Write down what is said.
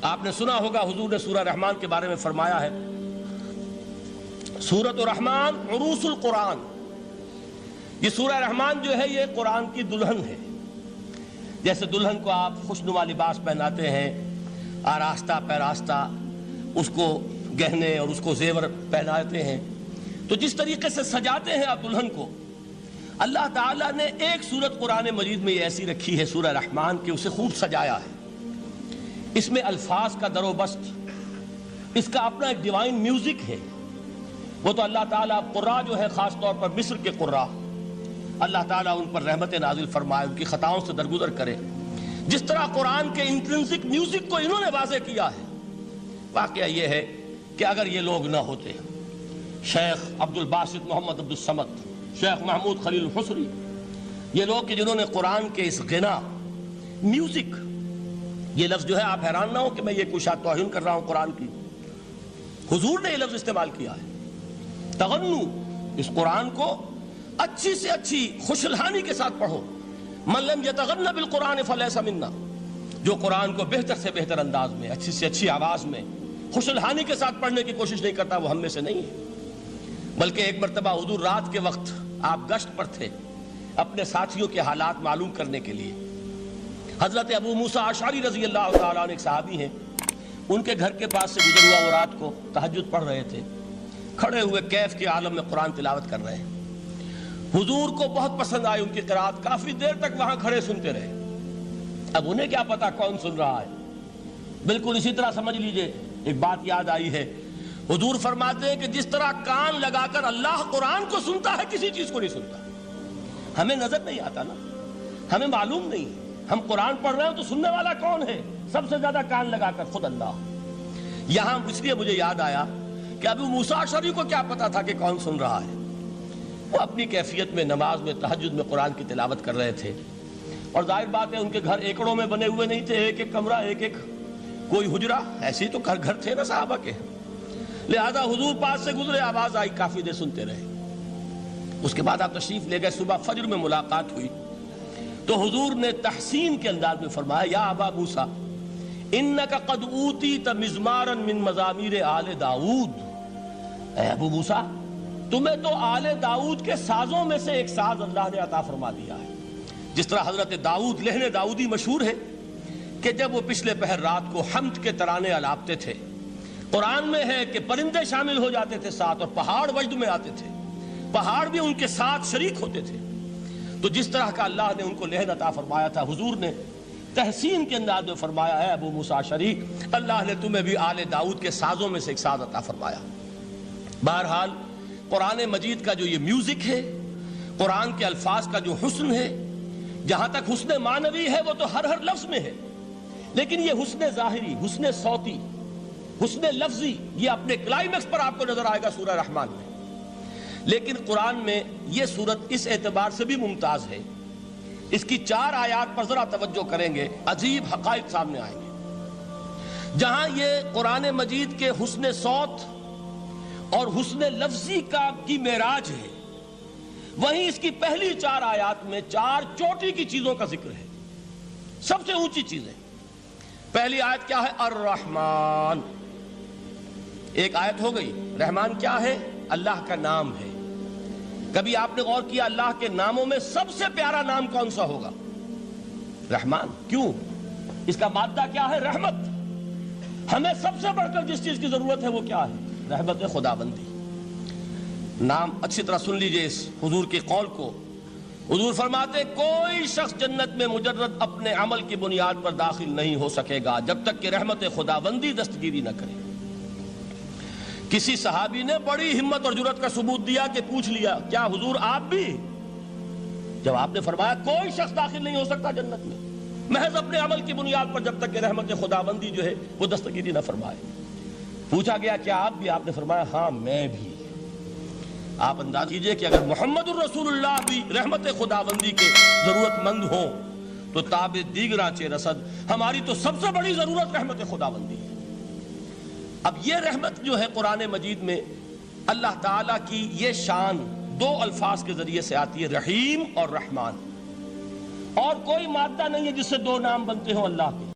آپ نے سنا ہوگا حضور نے سورہ رحمان کے بارے میں فرمایا ہے، سورۃ الرحمن عروس القرآن، یہ سورہ رحمان جو ہے یہ قرآن کی دلہن ہے۔ جیسے دلہن کو آپ خوشنما لباس پہناتے ہیں، آراستہ پیراستہ اس کو گہنے اور اس کو زیور پہناتے ہیں، تو جس طریقے سے سجاتے ہیں آپ دلہن کو، اللہ تعالیٰ نے ایک سورت قرآن مجید میں یہ ایسی رکھی ہے سورہ رحمان کہ اسے خوب سجایا ہے۔ اس میں الفاظ کا در و بست، اس کا اپنا ایک ڈیوائن میوزک ہے۔ وہ تو اللہ تعالیٰ قراء جو ہے، خاص طور پر مصر کے قراء، اللہ تعالیٰ ان پر رحمت نازل فرمائے، ان کی خطاؤں سے درگزر کرے۔ جس طرح قرآن کے انٹرنسک میوزک کو انہوں نے واضح کیا ہے۔ واقعہ یہ ہے کہ اگر یہ لوگ نہ ہوتے، شیخ عبد الباسط محمد عبد الصمد، شیخ محمود خلیل الحصری، یہ لوگ کہ جنہوں نے قرآن کے اس غنا، میوزک، یہ لفظ جو ہے آپ حیران نہ ہو کہ میں یہ کوئی شاید توہین کر رہا ہوں قرآن کی، حضور نے یہ لفظ استعمال کیا ہے، تغنو، اس قرآن کو اچھی سے اچھی خوشلہانی کے ساتھ پڑھو۔ من لم یتغن بالقرآن فلیس منا، جو قرآن کو بہتر سے بہتر انداز میں، اچھی سے اچھی آواز میں، خوشلہانی کے ساتھ پڑھنے کی کوشش نہیں کرتا، وہ ہم میں سے نہیں ہے۔ بلکہ ایک مرتبہ حضور رات کے وقت آپ گشت پر تھے اپنے ساتھیوں کے حالات معلوم کرنے کے لیے۔ حضرت ابو موسیٰ اشعری رضی اللہ تعالیٰ عنہ ایک صحابی ہیں، ان کے گھر کے پاس سے گزر ہوا، وہ رات کو تہجد پڑھ رہے تھے، کھڑے ہوئے کیف کے عالم میں قرآن تلاوت کر رہے ہیں۔ حضور کو بہت پسند آئی ان کی قرات، کافی دیر تک وہاں کھڑے سنتے رہے۔ اب انہیں کیا پتا کون سن رہا ہے۔ بالکل اسی طرح سمجھ لیجئے، ایک بات یاد آئی ہے، حضور فرماتے ہیں کہ جس طرح کان لگا کر اللہ قرآن کو سنتا ہے، کسی چیز کو نہیں سنتا۔ ہمیں نظر نہیں آتا نا، ہمیں معلوم نہیں، ہم قرآن پڑھ رہے ہیں تو سننے والا کون ہے؟ سب سے زیادہ کان لگا کر خود اللہ۔ یہاں اس لیے مجھے یاد آیا کہ ابو موسیٰ اشعری کو کیا پتا تھا کہ کون سن رہا ہے۔ وہ اپنی کیفیت میں نماز میں تہجد میں قرآن کی تلاوت کر رہے تھے، اور ظاہر بات ہے ان کے گھر ایکڑوں میں بنے ہوئے نہیں تھے، ایک ایک کمرہ، ایک ایک کوئی حجرہ، ایسے ہی تو گھر تھے نا صحابہ کے۔ لہذا حضور پاس سے گزرے، آواز آئی، کافی دیر سنتے رہے۔ اس کے بعد آپ تشریف لے گئے، صبح فجر میں ملاقات ہوئی تو حضور نے تحسین کے انداز میں فرمایا، یا ابا موسیٰ انک قد اوتیت مزمارا من مزامیر آل داؤد، اے ابو موسیٰ تمہیں تو آل داؤد کے سازوں میں سے ایک ساز اللہ نے عطا فرما دیا ہے۔ جس طرح حضرت داؤد، لہن داؤدی مشہور ہے کہ جب وہ پچھلے پہر رات کو حمد کے ترانے الاپتے تھے، قرآن میں ہے کہ پرندے شامل ہو جاتے تھے ساتھ، اور پہاڑ وجد میں آتے تھے، پہاڑ بھی ان کے ساتھ شریک ہوتے تھے۔ تو جس طرح کا اللہ نے ان کو لہن عطا فرمایا تھا، حضور نے تحسین کے انداز میں فرمایا، ہے ابو موسیٰ اشعری، اللہ نے تمہیں بھی آل داؤد کے سازوں میں سے ایک ساز عطا فرمایا۔ بہرحال قرآن مجید کا جو یہ میوزک ہے، قرآن کے الفاظ کا جو حسن ہے، جہاں تک حسن معنوی ہے وہ تو ہر لفظ میں ہے، لیکن یہ حسن ظاہری، حسن صوتی، حسن لفظی، یہ اپنے کلائمیکس پر آپ کو نظر آئے گا سورہ رحمان میں۔ لیکن قرآن میں یہ سورت اس اعتبار سے بھی ممتاز ہے، اس کی 4 آیات پر ذرا توجہ کریں گے، عجیب حقائق سامنے آئیں گے۔ جہاں یہ قرآن مجید کے حسن صوت اور حسن لفظی کی معراج ہے، وہیں اس کی پہلی 4 آیات میں 4 چوٹی کی چیزوں کا ذکر ہے، سب سے اونچی چیزیں۔ پہلی آیت کیا ہے؟ الرحمن، ایک آیت ہو گئی۔ رحمان کیا ہے؟ اللہ کا نام ہے۔ کبھی آپ نے غور کیا اللہ کے ناموں میں سب سے پیارا نام کون سا ہوگا؟ رحمان۔ کیوں؟ اس کا مادہ کیا ہے؟ رحمت۔ ہمیں سب سے بڑھ کر جس چیز کی ضرورت ہے وہ کیا ہے؟ رحمت خداوندی۔ نام اچھی طرح سن لیجئے اس حضور کے قول کو۔ حضور فرماتے کوئی شخص جنت میں مجرد اپنے عمل کی بنیاد پر داخل نہیں ہو سکے گا جب تک کہ رحمت خداوندی دستگیری نہ کرے۔ کسی صحابی نے بڑی ہمت اور جرأت کا ثبوت دیا کہ پوچھ لیا، کیا حضور آپ بھی؟ جب آپ نے فرمایا کوئی شخص داخل نہیں ہو سکتا جنت میں محض اپنے عمل کی بنیاد پر جب تک کہ رحمت خداوندی جو ہے وہ دستگیری نہ فرمائے۔ پوچھا گیا کیا آپ بھی؟ آپ نے فرمایا ہاں میں بھی۔ آپ انداز کیجئے کہ اگر محمد الرسول اللہ بھی رحمت خداوندی کے ضرورت مند ہوں تو تاب دیگراں چہ رسد، ہماری تو سب سے بڑی ضرورت رحمت خداوندی ہے۔ اب یہ رحمت جو ہے قرآن مجید میں اللہ تعالیٰ کی یہ شان 2 الفاظ کے ذریعے سے آتی ہے، رحیم اور رحمان، اور کوئی مادہ نہیں ہے جس سے 2 نام بنتے ہوں اللہ کے۔